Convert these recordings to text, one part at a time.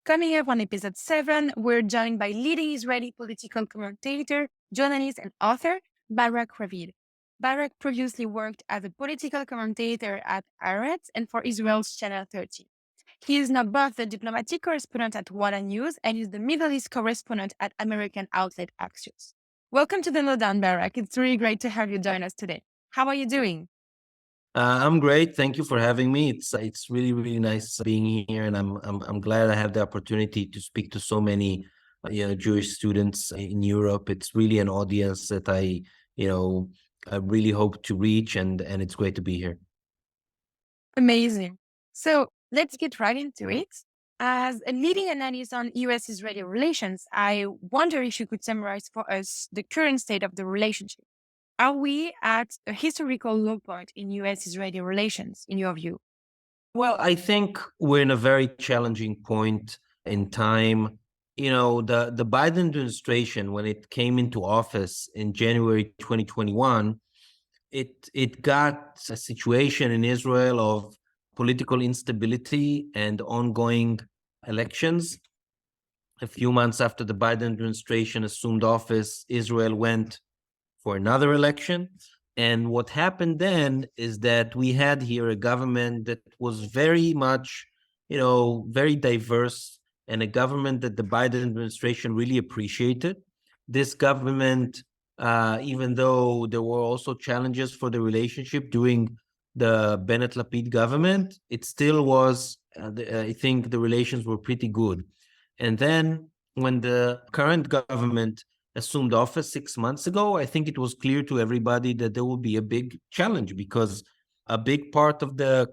Coming up on episode 7, we're joined by leading Israeli political commentator, journalist, and author, Barak Ravid. Barak previously worked as a political commentator at Haaretz and for Israel's Channel 13. He is now both the diplomatic correspondent at Walla News and is the Middle East correspondent at American outlet Axios. Welcome to the Lowdown, Barak. It's really great to have you join us today. How are you doing? I'm great. Thank you for having me. It's really nice being here, and I'm glad I have the opportunity to speak to so many Jewish students in Europe. It's really an audience that I really hope to reach, and it's great to be here. Amazing. So let's get right into it. As a leading analyst on US-Israeli relations, I wonder if you could summarize for us the current state of the relationship. Are we at a historical low point in US-Israeli relations, in your view? Well, I think we're in a very challenging point in time. The Biden administration, when it came into office in January 2021, it got a situation in Israel of political instability and ongoing elections. A few months after the Biden administration assumed office, Israel went for another election. And what happened then is that we had here a government that was very much, very diverse, and a government that the Biden administration really appreciated. This government, even though there were also challenges for the relationship during the Bennett-Lapid government, it still was, I think the relations were pretty good. And then when the current government assumed office 6 months ago, I think it was clear to everybody that there will be a big challenge, because a big part of the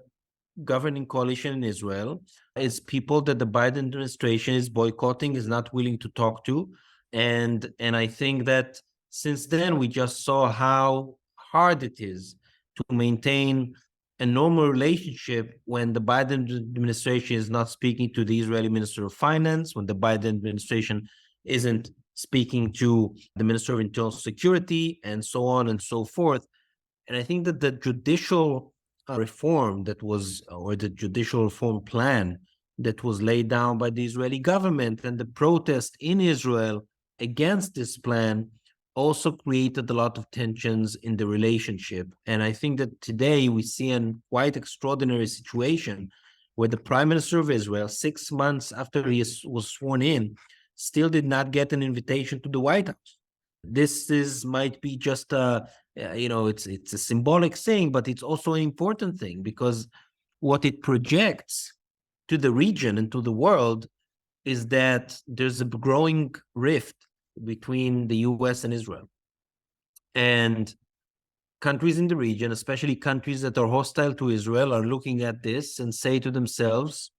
governing coalition in Israel is people that the Biden administration is boycotting, is not willing to talk to. And I think that since then, we just saw how hard it is to maintain a normal relationship when the Biden administration is not speaking to the Israeli Minister of Finance, when the Biden administration isn't speaking to the Minister of Internal Security, and so on and so forth. And I think that the judicial reform that was, or the judicial reform plan that was laid down by the Israeli government, and the protest in Israel against this plan also created a lot of tensions in the relationship. And I think that today we see a quite extraordinary situation where the Prime Minister of Israel, 6 months after he was sworn in, still did not get an invitation to the White House. This might be just it's a symbolic thing, but it's also an important thing, because what it projects to the region and to the world is that there's a growing rift between the US and Israel. And countries in the region, especially countries that are hostile to Israel, are looking at this and say to themselves,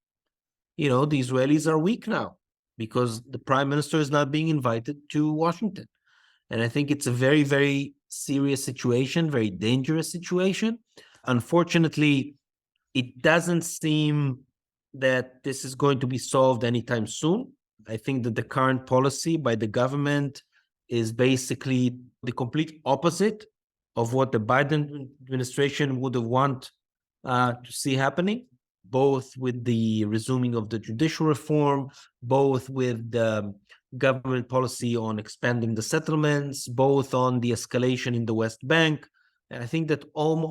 the Israelis are weak now because the prime minister is not being invited to Washington. And I think it's a very, very serious situation, very dangerous situation. Unfortunately, it doesn't seem that this is going to be solved anytime soon. I think that the current policy by the government is basically the complete opposite of what the Biden administration would have wanted to see happening, both with the resuming of the judicial reform, both with the government policy on expanding the settlements, both on the escalation in the West Bank. And I think that on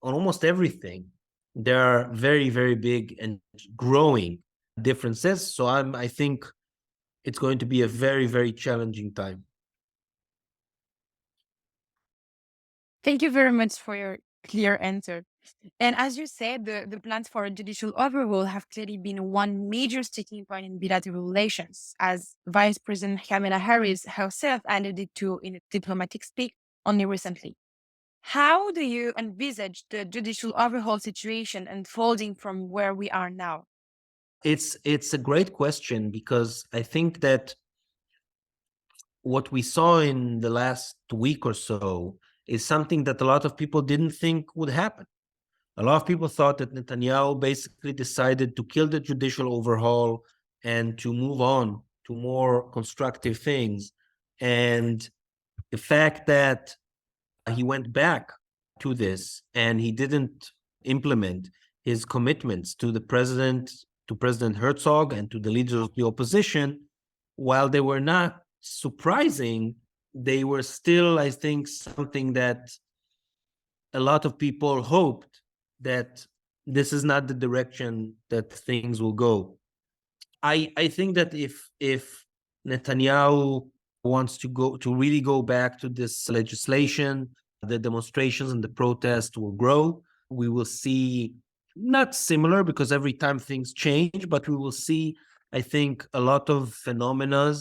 almost everything, there are very, very big and growing differences. So I think it's going to be a very, very challenging time. Thank you very much for your clear answer. And as you said, the plans for a judicial overhaul have clearly been one major sticking point in bilateral relations, as Vice President Kamala Harris herself alluded to in a diplomatic speak only recently. How do you envisage the judicial overhaul situation unfolding from where we are now? It's a great question, because I think that what we saw in the last week or so is something that a lot of people didn't think would happen. A lot of people thought that Netanyahu basically decided to kill the judicial overhaul and to move on to more constructive things. And the fact that he went back to this and he didn't implement his commitments to the president to President Herzog and to the leaders of the opposition, while they were not surprising, they were still, I think, something that a lot of people hoped that this is not the direction that things will go. I think that if Netanyahu wants to really go back to this legislation, the demonstrations and the protests will grow. We will see not similar because every time things change, but we will see, I think, a lot of phenomena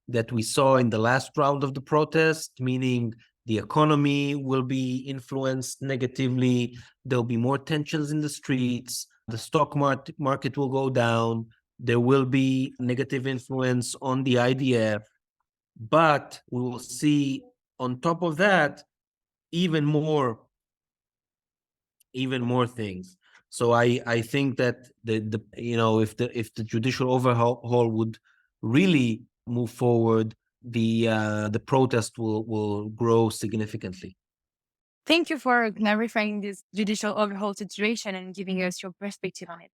that we saw in the last round of the protest, meaning the economy will be influenced negatively. There'll be more tensions in the streets. The stock market will go down. There will be negative influence on the IDF, but we will see on top of that even more things. So I think that the if the judicial overhaul would really move forward, the protest will grow significantly. Thank you for clarifying this judicial overhaul situation and giving us your perspective on it.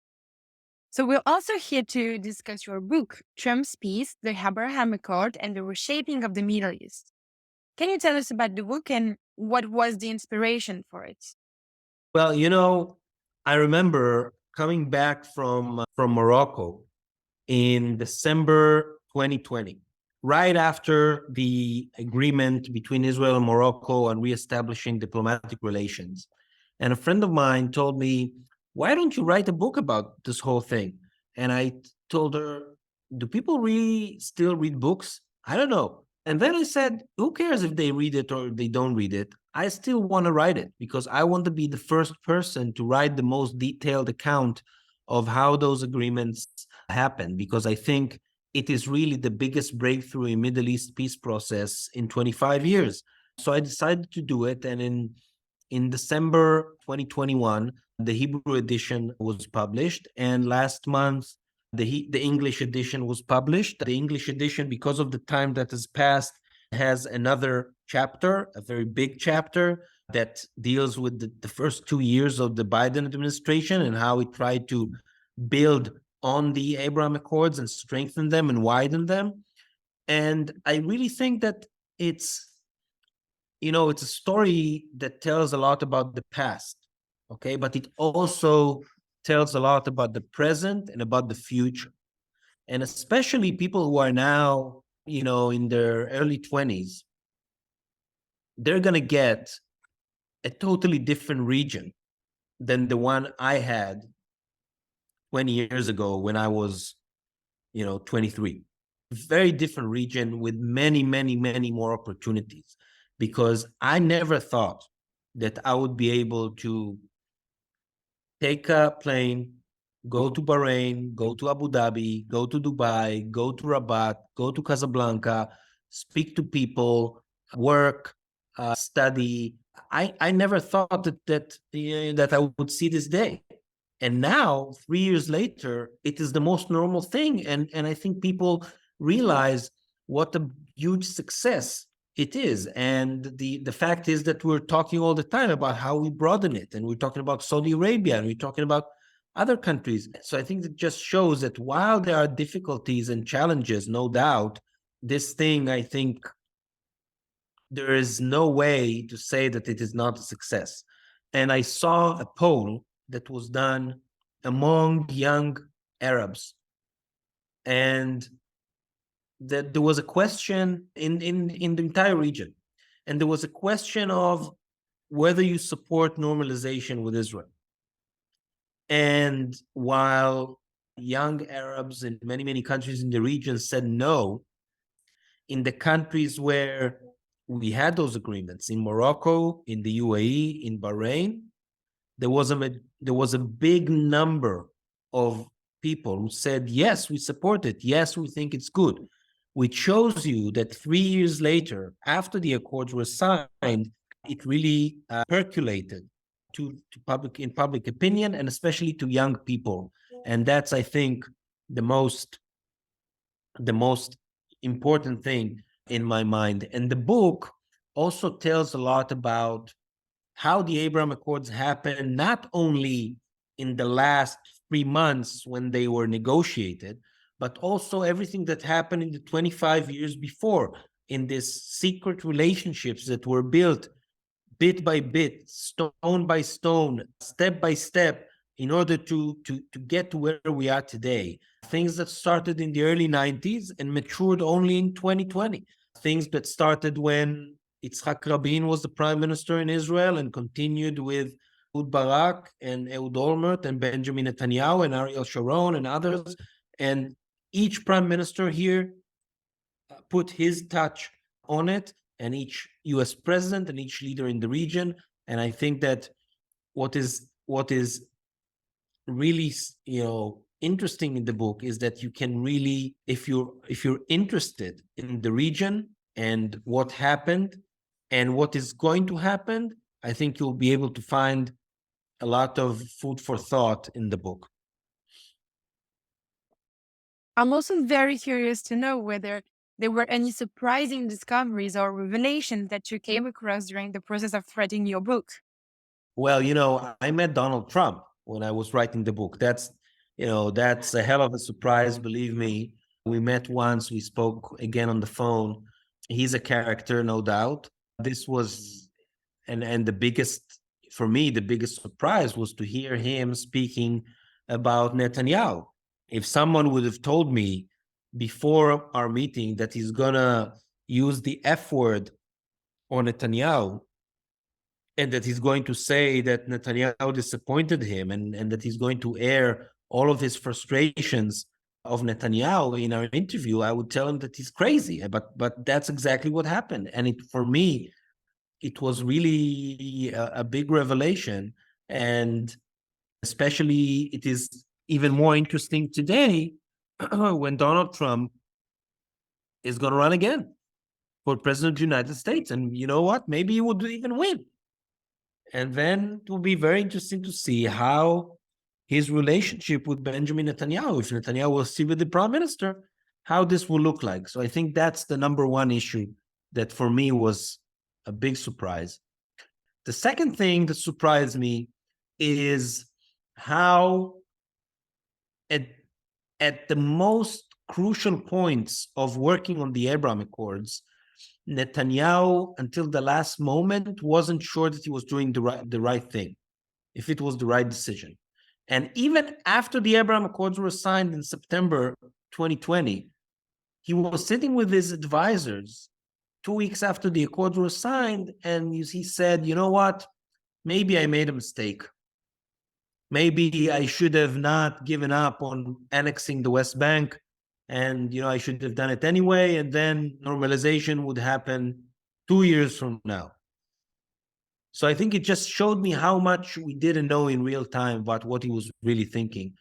So we're also here to discuss your book, Trump's Peace, the Abraham Accord, and the Reshaping of the Middle East. Can you tell us about the book and what was the inspiration for it? Well, I remember coming back from Morocco in December 2020, right after the agreement between Israel and Morocco on reestablishing diplomatic relations. And a friend of mine told me, why don't you write a book about this whole thing? And I told her, do people really still read books? I don't know. And then I said, who cares if they read it or they don't read it? I still want to write it because I want to be the first person to write the most detailed account of how those agreements happen, because I think it is really the biggest breakthrough in Middle East peace process in 25 years. So I decided to do it. And in December 2021, the Hebrew edition was published. And last month, the English edition was published. The English edition, because of the time that has passed, has another chapter, a very big chapter that deals with the first 2 years of the Biden administration and how it tried to build on the Abraham Accords and strengthen them and widen them. And I really think that it's a story that tells a lot about the past, okay? But it also tells a lot about the present and about the future. And especially people who are now, in their early 20s, they're going to get a totally different region than the one I had 20 years ago when I was, 23. Very different region with many, many, many more opportunities, because I never thought that I would be able to take a plane, go to Bahrain, go to Abu Dhabi, go to Dubai, go to Rabat, go to Casablanca, speak to people, work, study. I never thought that I would see this day. And now, 3 years later, it is the most normal thing. And I think people realize what a huge success it is. And the fact is that we're talking all the time about how we broaden it. And we're talking about Saudi Arabia, and we're talking about other countries. So I think it just shows that while there are difficulties and challenges, no doubt, this thing, I think there is no way to say that it is not a success. And I saw a poll that was done among young Arabs, and that there was a question in the entire region, and there was a question of whether you support normalization with Israel. And while young Arabs in many, many countries in the region said no, in the countries where we had those agreements, in Morocco, in the UAE, in Bahrain, there was a big number of people who said, yes, we support it. Yes, we think it's good. Which shows you that 3 years later, after the accords were signed, it really percolated to public opinion, and especially to young people. And that's, I think, the most important thing in my mind. And the book also tells a lot about how the Abraham Accords happened, not only in the last 3 months when they were negotiated, but also everything that happened in the 25 years before, in these secret relationships that were built bit by bit, stone by stone, step by step, in order to get to where we are today. Things that started in the early 90s and matured only in 2020. Things that started when Yitzhak Rabin was the prime minister in Israel and continued with Barak and Ehud Olmert and Benjamin Netanyahu and Ariel Sharon and others. And each prime minister here put his touch on it, and each US president and each leader in the region. And I think that what is really, interesting in the book is that you can really, if you're interested in the region and what happened and what is going to happen, I think you'll be able to find a lot of food for thought in the book. I'm also very curious to know whether there were any surprising discoveries or revelations that you came across during the process of writing your book. Well, I met Donald Trump when I was writing the book. That's a hell of a surprise, believe me. We met once, we spoke again on the phone. He's a character, no doubt. This was, and the biggest, for me, the biggest surprise was to hear him speaking about Netanyahu. If someone would have told me before our meeting that he's gonna use the F word on Netanyahu, and that he's going to say that Netanyahu disappointed him, and that he's going to air all of his frustrations of Netanyahu in our interview, I would tell him that he's crazy. But that's exactly what happened. And for me, it was really a big revelation. And especially, it is even more interesting today when Donald Trump is going to run again for president of the United States. And you know what? Maybe he would even win. And then it will be very interesting to see how his relationship with Benjamin Netanyahu, if Netanyahu will still be the prime minister, how this will look like. So I think that's the number one issue that for me was a big surprise. The second thing that surprised me is how at the most crucial points of working on the Abraham Accords, Netanyahu, until the last moment, wasn't sure that he was doing the right thing, if it was the right decision. And even after the Abraham Accords were signed in September 2020, he was sitting with his advisors 2 weeks after the accords were signed, and he said, you know what? Maybe I made a mistake. Maybe I should have not given up on annexing the West Bank, and I should have done it anyway, and then normalization would happen 2 years from now. So I think it just showed me how much we didn't know in real time about what he was really thinking.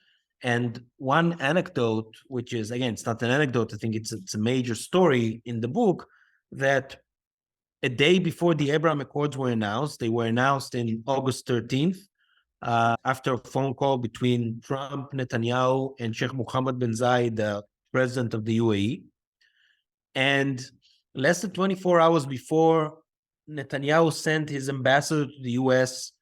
And one anecdote, which is, again, it's not an anecdote, I think it's a major story in the book, that a day before the Abraham Accords were announced, they were announced in August 13th, after a phone call between Trump, Netanyahu, and Sheikh Mohammed bin Zayed, the president of the UAE. And less than 24 hours before, Netanyahu sent his ambassador to the US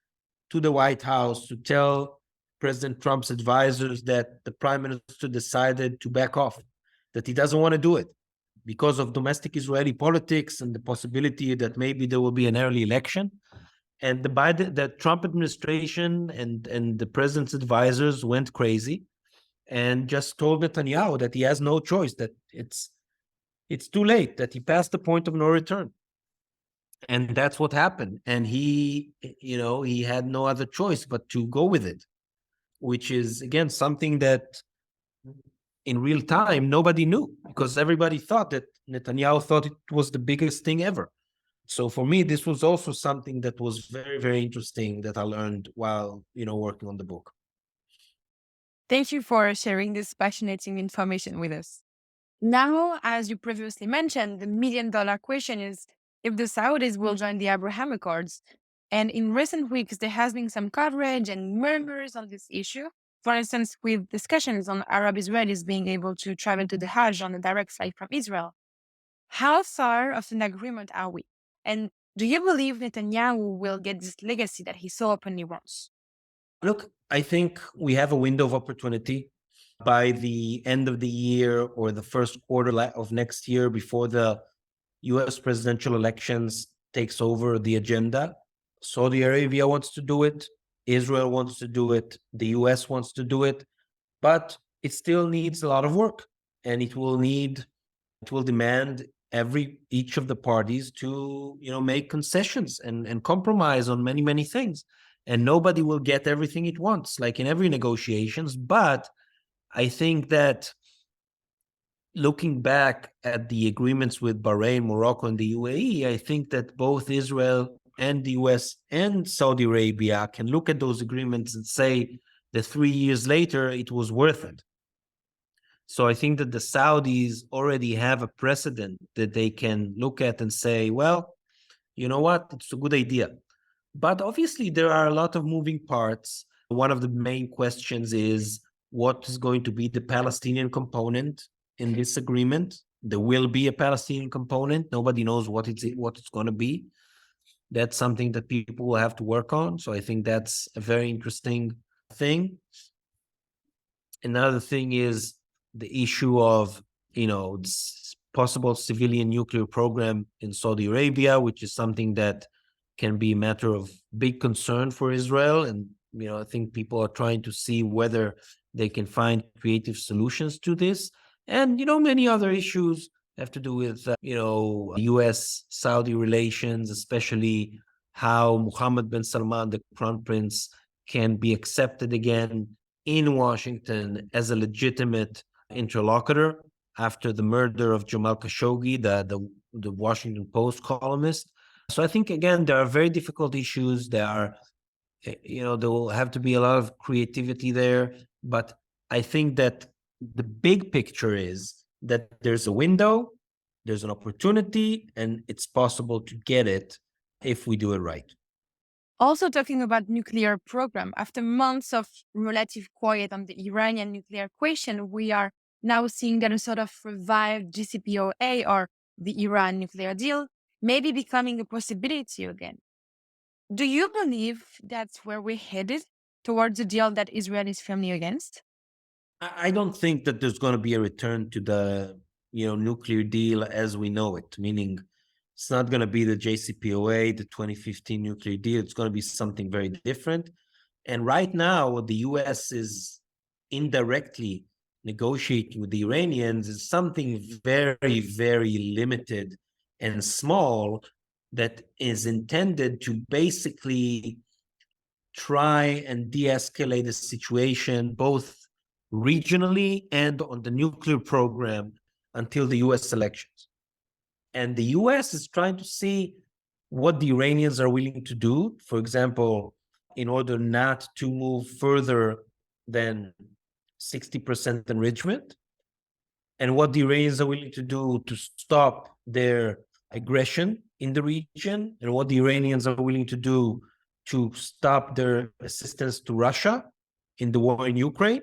to the White House to tell President Trump's advisors that the prime minister decided to back off, that he doesn't want to do it because of domestic Israeli politics and the possibility that maybe there will be an early election. And the Trump administration and the president's advisors went crazy and just told Netanyahu that he has no choice, that it's too late, that he passed the point of no return. And that's what happened. And he had no other choice but to go with it, which is, again, something that in real time nobody knew, because everybody thought that Netanyahu thought it was the biggest thing ever. So for me, this was also something that was very, very interesting that I learned while, working on the book. Thank you for sharing this fascinating information with us. Now, as you previously mentioned, the $1 million question is if the Saudis will join the Abraham Accords. And in recent weeks, there has been some coverage and murmurs on this issue. For instance, with discussions on Arab Israelis being able to travel to the Hajj on a direct flight from Israel. How far of an agreement are we? And do you believe Netanyahu will get this legacy that he so openly wants? Look, I think we have a window of opportunity by the end of the year or the first quarter of next year, before the US presidential elections takes over the agenda. Saudi Arabia wants to do it, Israel wants to do it, the US wants to do it, but it still needs a lot of work, and it will demand each of the parties to make concessions and compromise on many things, and nobody will get everything it wants, like in every negotiations. But I think that looking back at the agreements with Bahrain, Morocco, and the UAE, I think that both Israel and the US and Saudi Arabia can look at those agreements and say that 3 years later it was worth it. So I think that the Saudis already have a precedent that they can look at and say, well, you know what, it's a good idea. But obviously, there are a lot of moving parts. One of the main questions is what is going to be the Palestinian component in this agreement. There will be a Palestinian component. Nobody knows what it's going to be. That's something that people will have to work on. So I think that's a very interesting thing. Another thing is the issue of, possible civilian nuclear program in Saudi Arabia, which is something that can be a matter of big concern for Israel. And, I think people are trying to see whether they can find creative solutions to this. And, many other issues have to do with, US-Saudi relations, especially how Mohammed bin Salman, the crown prince, can be accepted again in Washington as a legitimate interlocutor after the murder of Jamal Khashoggi, the Washington Post columnist. So I think, again, there are very difficult issues. There will have to be a lot of creativity there. But I think that the big picture is that there's a window, there's an opportunity, and it's possible to get it if we do it right. Also talking about nuclear program, after months of relative quiet on the Iranian nuclear question, we are now seeing that a sort of revived JCPOA, or the Iran nuclear deal, may be becoming a possibility again. Do you believe that's where we're headed, towards a deal that Israel is firmly against? I don't think that there's going to be a return to the nuclear deal as we know it. Meaning, it's not going to be the JCPOA, the 2015 nuclear deal. It's going to be something very different. And right now, the U.S. is indirectly negotiating with the Iranians is something very, very limited and small that is intended to basically try and de-escalate the situation, both regionally and on the nuclear program, until the US elections. And the US is trying to see what the Iranians are willing to do, for example, in order not to move further than 60% enrichment, and what the Iranians are willing to do to stop their aggression in the region, and what the Iranians are willing to do to stop their assistance to Russia in the war in Ukraine.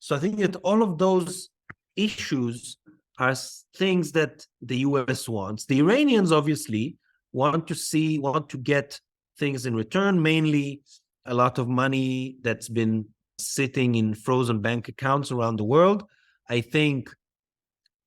So I think that all of those issues are things that the US wants. The Iranians obviously want to get things in return, mainly a lot of money that's been sitting in frozen bank accounts around the world. I think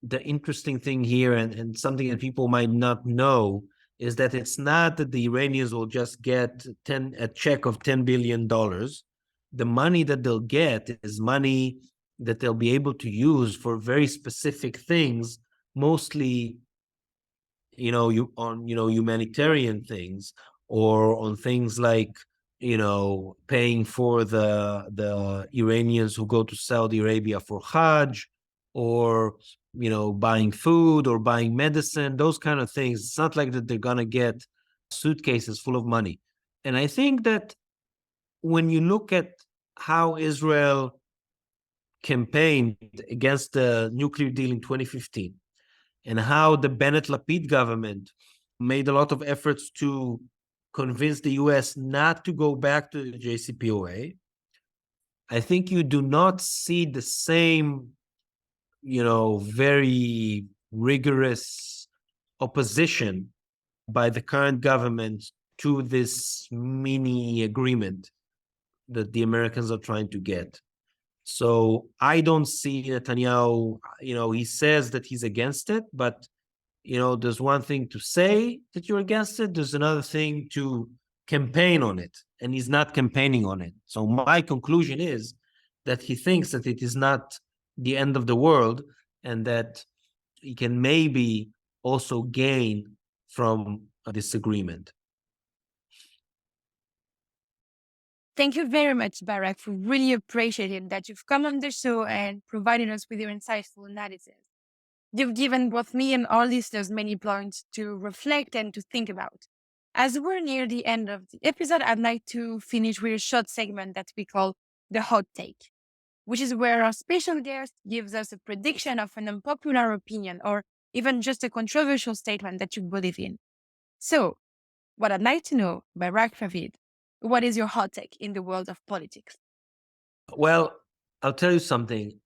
the interesting thing here, and something that people might not know, is that it's not that the Iranians will just get a check of $10 billion. The money that they'll get is money that they'll be able to use for very specific things, mostly, humanitarian things, or on things like, paying for the Iranians who go to Saudi Arabia for Hajj, or buying food or buying medicine, those kind of things. It's not like that they're gonna get suitcases full of money. And I think that when you look at how Israel campaigned against the nuclear deal in 2015, and how the Bennett-Lapid government made a lot of efforts to convince the US not to go back to the JCPOA, I think you do not see the same, very rigorous opposition by the current government to this mini agreement. that the Americans are trying to get. So I don't see Netanyahu, he says that he's against it, but there's one thing to say that you're against it. There's another thing to campaign on it, and he's not campaigning on it. So my conclusion is that he thinks that it is not the end of the world, and that he can maybe also gain from a disagreement. Thank you very much, Barak. We really appreciate it that you've come on the show and provided us with your insightful analysis. You've given both me and our listeners many points to reflect and to think about. As we're near the end of the episode, I'd like to finish with a short segment that we call the hot take, which is where our special guest gives us a prediction of an unpopular opinion or even just a controversial statement that you believe in. So, what I'd like to know, Barak Ravid, what is your hot take in the world of politics? Well, I'll tell you something.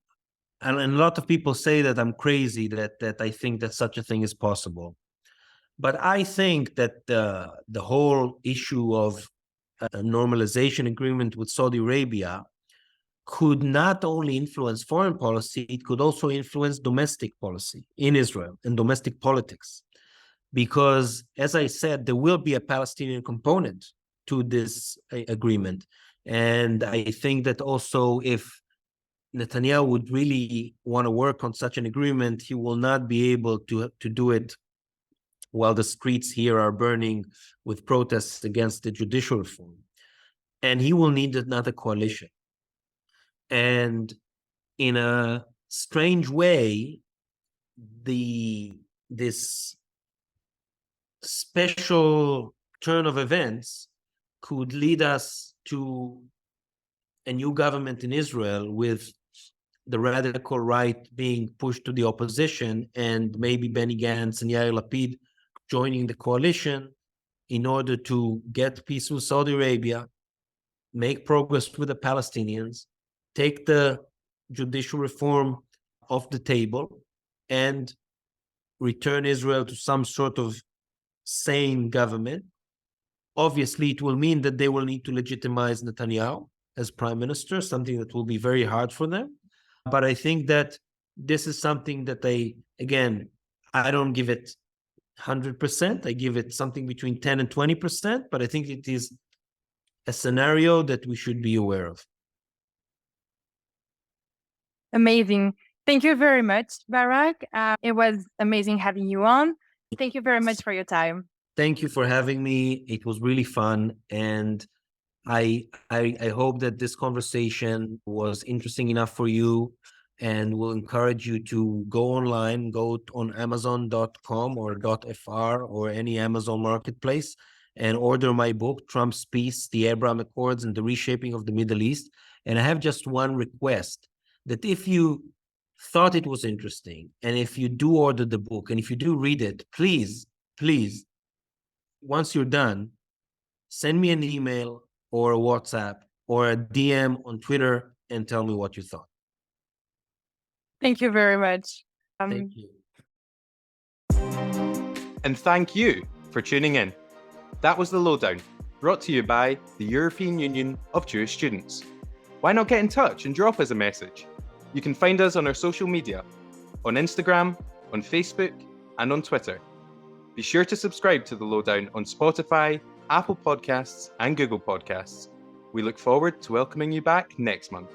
And a lot of people say that I'm crazy, that I think that such a thing is possible. But I think that the whole issue of a normalization agreement with Saudi Arabia could not only influence foreign policy, it could also influence domestic policy in Israel and domestic politics. Because, as I said, there will be a Palestinian component to this agreement. And I think that also if Netanyahu would really want to work on such an agreement, he will not be able to do it while the streets here are burning with protests against the judicial reform. And he will need another coalition. And in a strange way, this special turn of events could lead us to a new government in Israel with the radical right being pushed to the opposition, and maybe Benny Gantz and Yair Lapid joining the coalition in order to get peace with Saudi Arabia, make progress with the Palestinians, take the judicial reform off the table, and return Israel to some sort of sane government. Obviously, it will mean that they will need to legitimize Netanyahu as prime minister, something that will be very hard for them. But I think that this is something that I don't give it 100%. I give it something between 10 and 20%, but I think it is a scenario that we should be aware of. Amazing. Thank you very much, Barak. It was amazing having you on. Thank you very much for your time. Thank you for having me. It was really fun. And I hope that this conversation was interesting enough for you, and will encourage you to go online, go on Amazon.com or .fr or any Amazon marketplace and order my book, Trump's Peace, the Abraham Accords and the Reshaping of the Middle East. And I have just one request, that if you thought it was interesting, and if you do order the book, and if you do read it, please, once you're done, send me an email or a WhatsApp or a DM on Twitter and tell me what you thought. Thank you very much. Thank you. And thank you for tuning in. That was The Lowdown, brought to you by the European Union of Jewish Students. Why not get in touch and drop us a message? You can find us on our social media, on Instagram, on Facebook, and on Twitter. Be sure to subscribe to The Lowdown on Spotify, Apple Podcasts, and Google Podcasts. We look forward to welcoming you back next month.